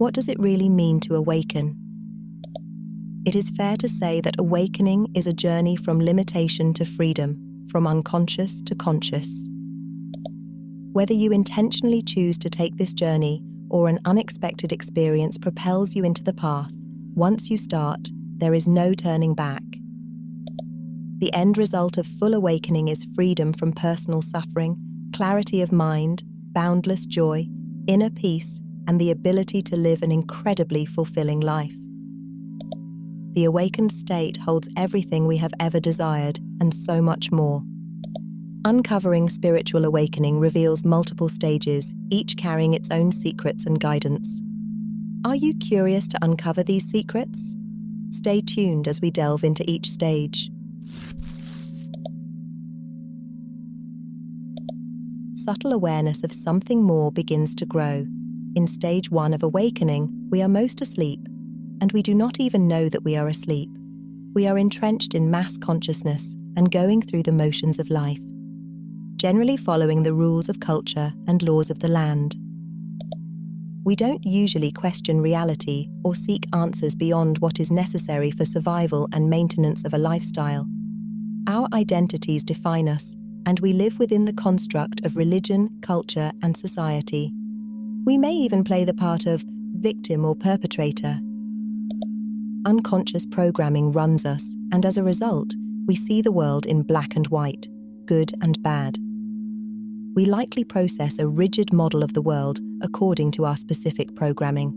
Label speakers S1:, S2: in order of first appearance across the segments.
S1: What does it really mean to awaken? It is fair to say that awakening is a journey from limitation to freedom, from unconscious to conscious. Whether you intentionally choose to take this journey or an unexpected experience propels you into the path, once you start, there is no turning back. The end result of full awakening is freedom from personal suffering, clarity of mind, boundless joy, inner peace, and the ability to live an incredibly fulfilling life. The awakened state holds everything we have ever desired and so much more. Uncovering spiritual awakening reveals multiple stages, each carrying its own secrets and guidance. Are you curious to uncover these secrets? Stay tuned as we delve into each stage. Subtle awareness of something more begins to grow. In stage 1 of awakening, we are most asleep, and we do not even know that we are asleep. We are entrenched in mass consciousness and going through the motions of life, generally following the rules of culture and laws of the land. We don't usually question reality or seek answers beyond what is necessary for survival and maintenance of a lifestyle. Our identities define us, and we live within the construct of religion, culture, and society. We may even play the part of victim or perpetrator. Unconscious programming runs us, and as a result, we see the world in black and white, good and bad. We likely process a rigid model of the world according to our specific programming.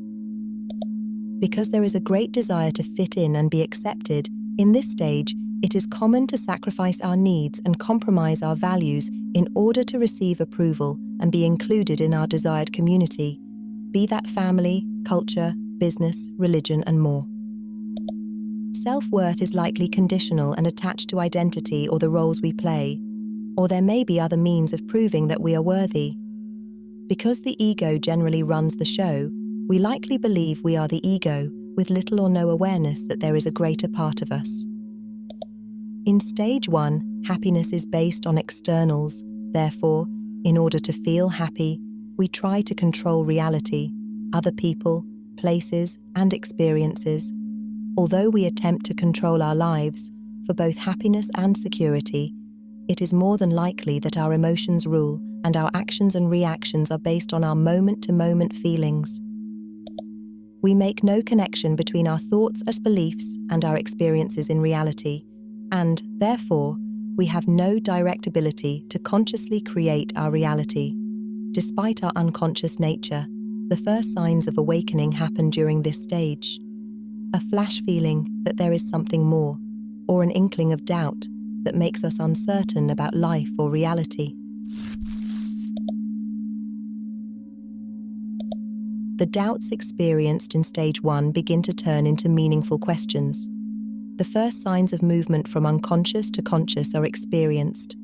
S1: Because there is a great desire to fit in and be accepted, in this stage, it is common to sacrifice our needs and compromise our values in order to receive approval and be included in our desired community, be that family, culture, business, religion, and more. Self-worth is likely conditional and attached to identity or the roles we play, or there may be other means of proving that we are worthy. Because the ego generally runs the show, we likely believe we are the ego, with little or no awareness that there is a greater part of us. In stage 1, happiness is based on externals. Therefore, in order to feel happy, we try to control reality, other people, places, and experiences. Although we attempt to control our lives, for both happiness and security, it is more than likely that our emotions rule and our actions and reactions are based on our moment-to-moment feelings. We make no connection between our thoughts as beliefs and our experiences in reality, and, therefore, we have no direct ability to consciously create our reality. Despite our unconscious nature, the first signs of awakening happen during this stage. A flash feeling that there is something more, or an inkling of doubt that makes us uncertain about life or reality. The doubts experienced in stage 1 begin to turn into meaningful questions. The first signs of movement from unconscious to conscious are experienced.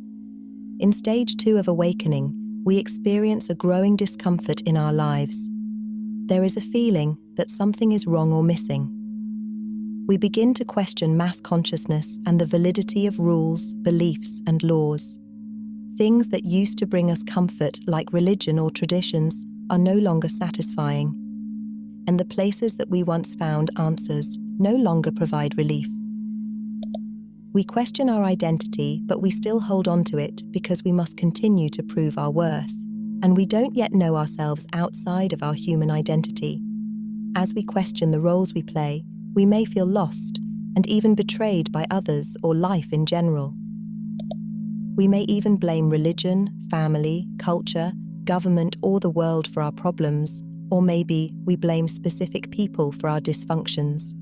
S1: In stage 2 of awakening, we experience a growing discomfort in our lives. There is a feeling that something is wrong or missing. We begin to question mass consciousness and the validity of rules, beliefs, and laws. Things that used to bring us comfort, like religion or traditions, are no longer satisfying. And the places that we once found answers no longer provide relief. We question our identity, but we still hold on to it because we must continue to prove our worth, and we don't yet know ourselves outside of our human identity. As we question the roles we play, we may feel lost and even betrayed by others or life in general. We may even blame religion, family, culture, government, or the world for our problems, or maybe we blame specific people for our dysfunctions.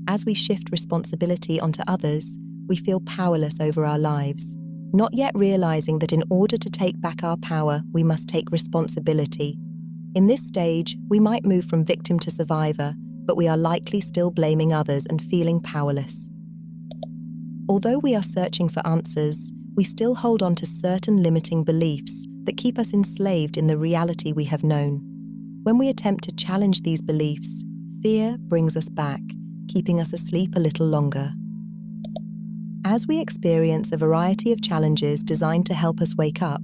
S1: As we shift responsibility onto others, we feel powerless over our lives, not yet realizing that in order to take back our power, we must take responsibility. In this stage, we might move from victim to survivor, but we are likely still blaming others and feeling powerless. Although we are searching for answers, we still hold on to certain limiting beliefs that keep us enslaved in the reality we have known. When we attempt to challenge these beliefs, fear brings us back, keeping us asleep a little longer. As we experience a variety of challenges designed to help us wake up,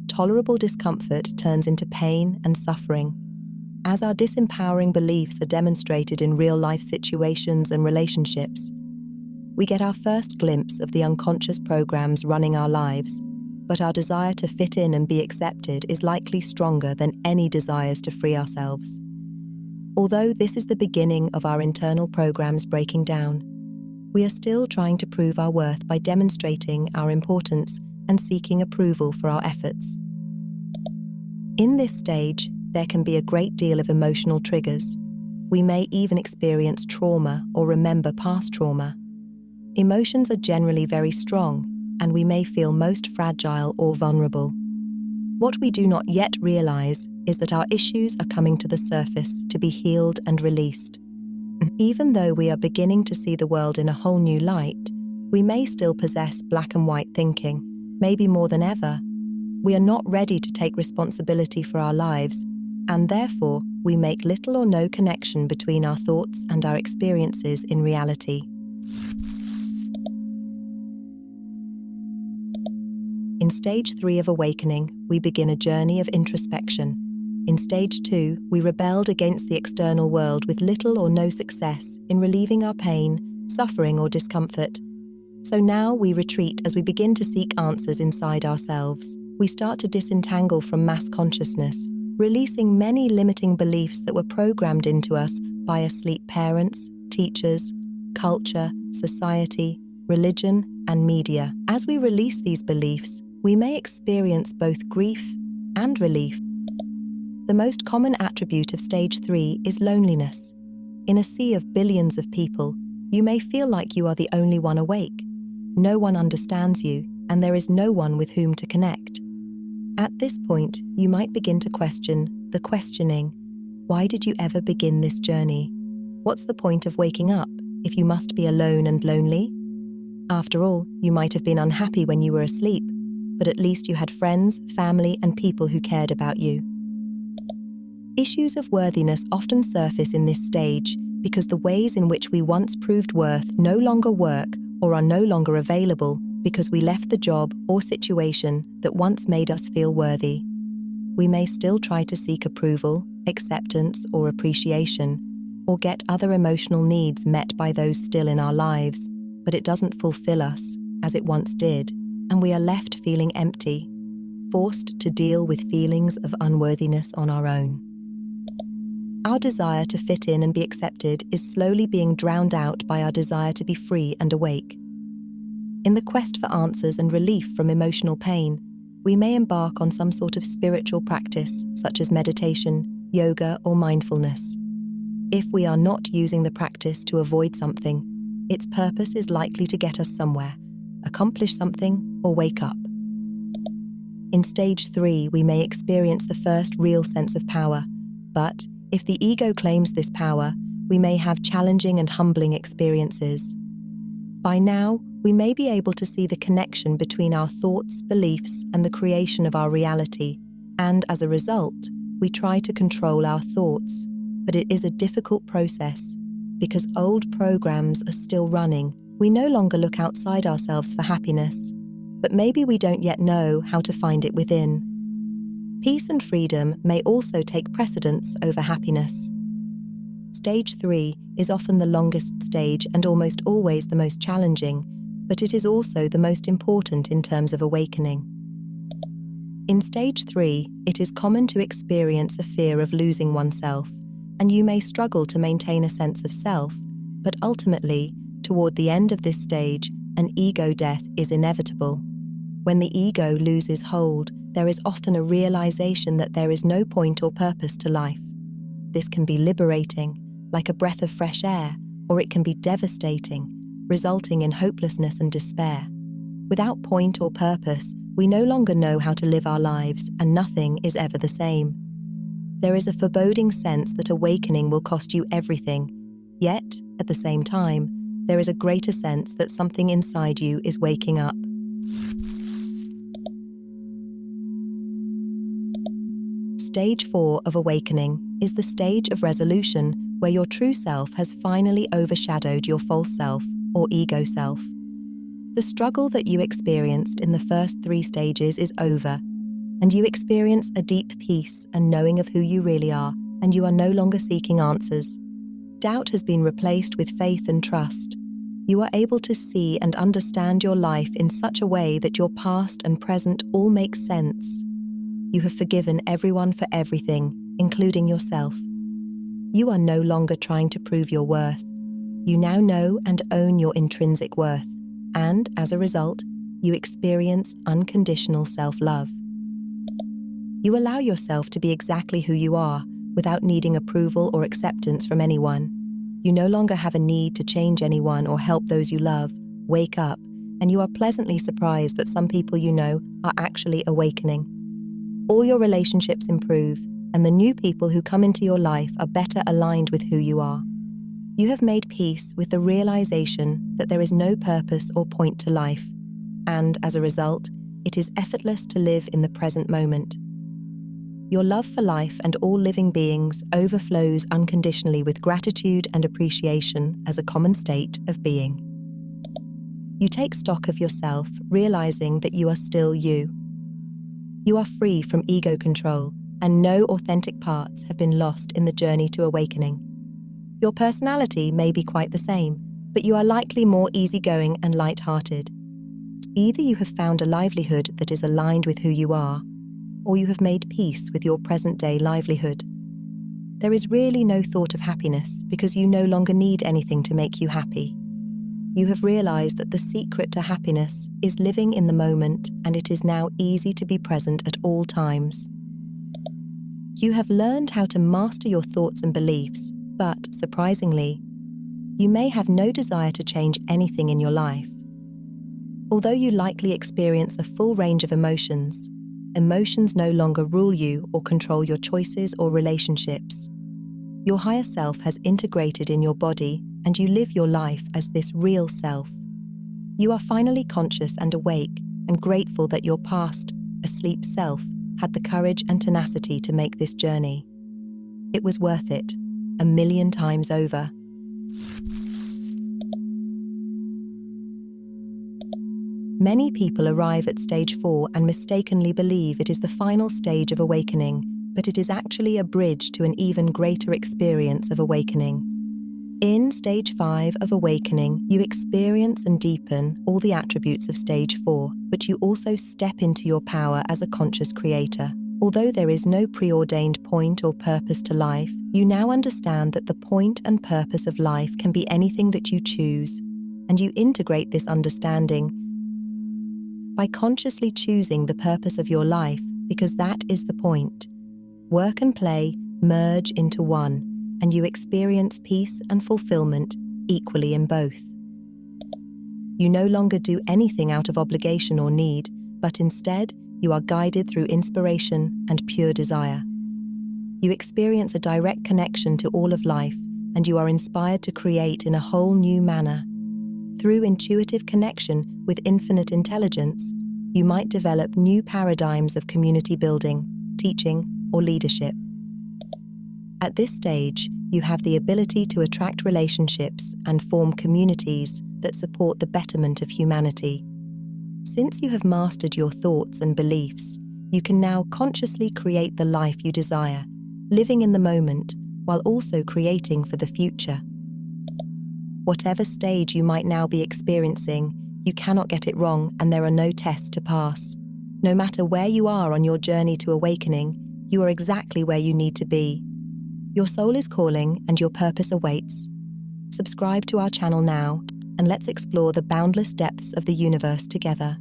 S1: tolerable discomfort turns into pain and suffering. As our disempowering beliefs are demonstrated in real-life situations and relationships, we get our first glimpse of the unconscious programs running our lives, but our desire to fit in and be accepted is likely stronger than any desires to free ourselves. Although this is the beginning of our internal programs breaking down, we are still trying to prove our worth by demonstrating our importance and seeking approval for our efforts. In this stage, there can be a great deal of emotional triggers. We may even experience trauma or remember past trauma. Emotions are generally very strong, and we may feel most fragile or vulnerable. What we do not yet realize is that our issues are coming to the surface to be healed and released. Even though we are beginning to see the world in a whole new light, we may still possess black and white thinking, maybe more than ever. We are not ready to take responsibility for our lives, and therefore we make little or no connection between our thoughts and our experiences in reality. In stage 3 of awakening, we begin a journey of introspection. In stage 2, we rebelled against the external world with little or no success in relieving our pain, suffering, or discomfort. So now we retreat as we begin to seek answers inside ourselves. We start to disentangle from mass consciousness, releasing many limiting beliefs that were programmed into us by asleep parents, teachers, culture, society, religion, and media. As we release these beliefs, we may experience both grief and relief. The most common attribute of stage 3 is loneliness. In a sea of billions of people, you may feel like you are the only one awake. No one understands you, and there is no one with whom to connect. At this point, you might begin to question the questioning. Why did you ever begin this journey? What's the point of waking up if you must be alone and lonely? After all, you might have been unhappy when you were asleep, but at least you had friends, family, and people who cared about you. Issues of worthiness often surface in this stage because the ways in which we once proved worth no longer work or are no longer available because we left the job or situation that once made us feel worthy. We may still try to seek approval, acceptance, or appreciation, or get other emotional needs met by those still in our lives, but it doesn't fulfill us as it once did, and we are left feeling empty, forced to deal with feelings of unworthiness on our own. Our desire to fit in and be accepted is slowly being drowned out by our desire to be free and awake. In the quest for answers and relief from emotional pain, we may embark on some sort of spiritual practice, such as meditation, yoga, or mindfulness. If we are not using the practice to avoid something, its purpose is likely to get us somewhere, accomplish something, or wake up. In stage 3, we may experience the first real sense of power, but if the ego claims this power, we may have challenging and humbling experiences. By now, we may be able to see the connection between our thoughts, beliefs, and the creation of our reality, and as a result, we try to control our thoughts. But it is a difficult process. Because old programs are still running, we no longer look outside ourselves for happiness, but maybe we don't yet know how to find it within. Peace and freedom may also take precedence over happiness. Stage 3 is often the longest stage and almost always the most challenging, but it is also the most important in terms of awakening. In stage 3, it is common to experience a fear of losing oneself, and you may struggle to maintain a sense of self, but ultimately, toward the end of this stage, an ego death is inevitable. When the ego loses hold, there is often a realization that there is no point or purpose to life. This can be liberating, like a breath of fresh air, or it can be devastating, resulting in hopelessness and despair. Without point or purpose, we no longer know how to live our lives, and nothing is ever the same. There is a foreboding sense that awakening will cost you everything, yet, at the same time, there is a greater sense that something inside you is waking up. Stage 4 of awakening is the stage of resolution where your true self has finally overshadowed your false self or ego self. The struggle that you experienced in the first 3 stages is over, and you experience a deep peace and knowing of who you really are and you are no longer seeking answers. Doubt has been replaced with faith and trust. You are able to see and understand your life in such a way that your past and present all make sense. You have forgiven everyone for everything, including yourself. You are no longer trying to prove your worth. You now know and own your intrinsic worth, and as a result, you experience unconditional self-love. You allow yourself to be exactly who you are, without needing approval or acceptance from anyone. You no longer have a need to change anyone or help those you love. Wake up, and you are pleasantly surprised that some people you know are actually awakening. All your relationships improve, and the new people who come into your life are better aligned with who you are. You have made peace with the realization that there is no purpose or point to life, and as a result, it is effortless to live in the present moment. Your love for life and all living beings overflows unconditionally with gratitude and appreciation as a common state of being. You take stock of yourself, realizing that you are still you. You are free from ego control, and no authentic parts have been lost in the journey to awakening. Your personality may be quite the same, but you are likely more easygoing and light-hearted. Either you have found a livelihood that is aligned with who you are, or you have made peace with your present-day livelihood. There is really no thought of happiness because you no longer need anything to make you happy. You have realized that the secret to happiness is living in the moment, and it is now easy to be present at all times. You have learned how to master your thoughts and beliefs, but, surprisingly, you may have no desire to change anything in your life. Although you likely experience a full range of emotions no longer rule you or control your choices or relationships. Your higher self has integrated in your body, and you live your life as this real self. You are finally conscious and awake, and grateful that your past, asleep self had the courage and tenacity to make this journey. It was worth it, 1,000,000 times over. Many people arrive at stage 4 and mistakenly believe it is the final stage of awakening, but it is actually a bridge to an even greater experience of awakening. In stage 5 of awakening, you experience and deepen all the attributes of stage 4, but you also step into your power as a conscious creator. Although there is no preordained point or purpose to life, you now understand that the point and purpose of life can be anything that you choose, and you integrate this understanding by consciously choosing the purpose of your life, because that is the point. Work and play merge into one, and you experience peace and fulfillment equally in both. You no longer do anything out of obligation or need, but instead, you are guided through inspiration and pure desire. You experience a direct connection to all of life, and you are inspired to create in a whole new manner. Through intuitive connection with infinite intelligence, you might develop new paradigms of community building, teaching, or leadership. At this stage, you have the ability to attract relationships and form communities that support the betterment of humanity. Since you have mastered your thoughts and beliefs, you can now consciously create the life you desire, living in the moment while also creating for the future. Whatever stage you might now be experiencing, you cannot get it wrong, and there are no tests to pass. No matter where you are on your journey to awakening, you are exactly where you need to be. Your soul is calling and your purpose awaits. Subscribe to our channel now, and let's explore the boundless depths of the universe together.